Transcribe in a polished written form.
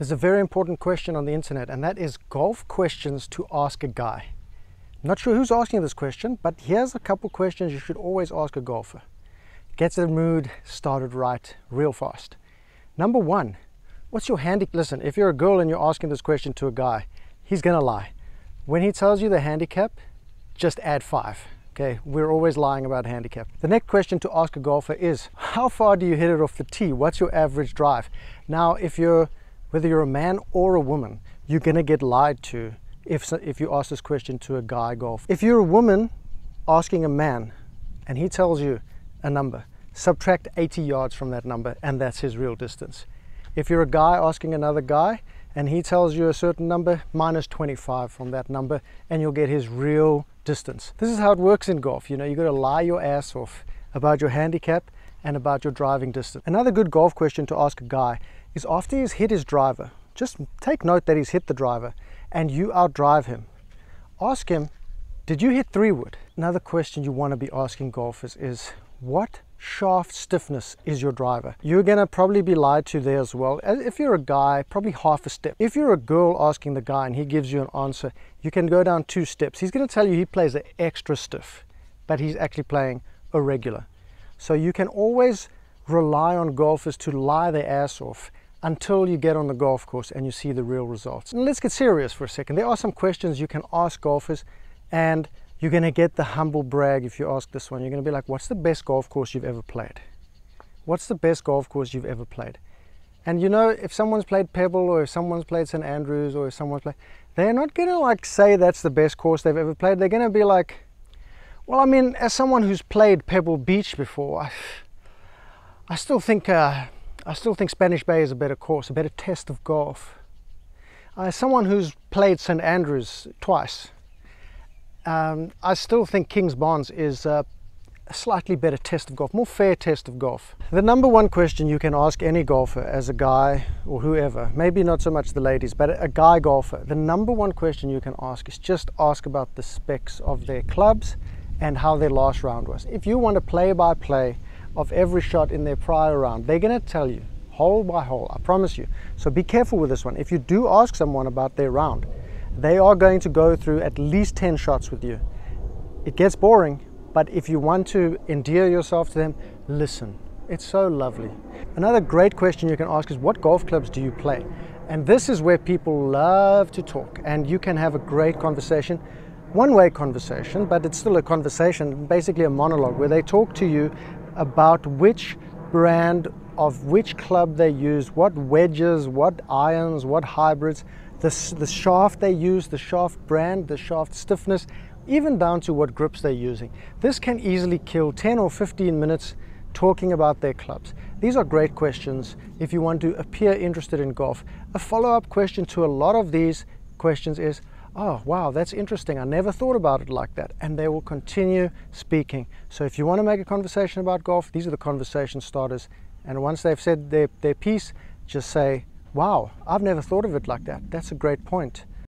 There's a very important question on the internet, and that is golf questions to ask a guy. Not sure who's asking this question, but here's a couple questions you should always ask a golfer. Gets the mood started right real fast. Number one, what's your handicap? Listen, if you're a girl and you're asking this question to a guy, he's gonna lie. When he tells you the handicap, just add 5. Okay, we're always lying about handicap. The next question to ask a golfer is, how far do you hit it off the tee? What's your average drive? Now, whether you're a man or a woman, you're gonna get lied to if you ask this question to a guy golfer. If you're a woman asking a man and he tells you a number, subtract 80 yards from that number and that's his real distance. If you're a guy asking another guy and he tells you a certain number, minus 25 from that number and you'll get his real distance. This is how it works in golf. You know, you got to lie your ass off about your handicap and about your driving distance. Another good golf question to ask a guy is, after he's hit his driver, just take note that he's hit the driver and you outdrive him. Ask him, did you hit 3-wood? Another question you want to be asking golfers is, what shaft stiffness is your driver? You're gonna probably be lied to there as well. If you're a guy, probably half a step. If you're a girl asking the guy and he gives you an answer, you can go down 2 steps. He's gonna tell you he plays an extra stiff, but he's actually playing a regular. So you can always rely on golfers to lie their ass off until you get on the golf course and you see the real results. And let's get serious for a second. There are some questions you can ask golfers and you're going to get the humble brag if you ask this one. You're going to be like, what's the best golf course you've ever played? What's the best golf course you've ever played? And you know, if someone's played Pebble or if someone's played St. Andrews or if someone's played, they're not going to like say that's the best course they've ever played. They're going to be like, well, I mean, as someone who's played Pebble Beach before, I still think Spanish Bay is a better course, a better test of golf. As someone who's played St. Andrews twice, I still think Kings Barnes is a slightly better test of golf, more fair test of golf. The number one question you can ask any golfer as a guy or whoever, maybe not so much the ladies, but a guy golfer, the number one question you can ask is just ask about the specs of their clubs and how their last round was. If you want a play-by-play of every shot in their prior round, they're going to tell you hole by hole, I promise you. So be careful with this one. If you do ask someone about their round, they are going to go through at least 10 shots with you. It gets boring, but if you want to endear yourself to them, listen. It's so lovely. Another great question you can ask is, what golf clubs do you play? And this is where people love to talk, and you can have a great conversation, one-way conversation, but it's still a conversation, basically a monologue, where they talk to you about which brand of which club they use, what wedges, what irons, what hybrids, the shaft they use, the shaft brand, the shaft stiffness, even down to what grips they're using. This can easily kill 10 or 15 minutes talking about their clubs. These are great questions if you want to appear interested in golf. A follow-up question to a lot of these questions is, oh wow, that's interesting, I never thought about it like that, and they will continue speaking. So if you want to make a conversation about golf, these are the conversation starters, and once they've said their piece, just say, wow, I've never thought of it like that. That's a great point.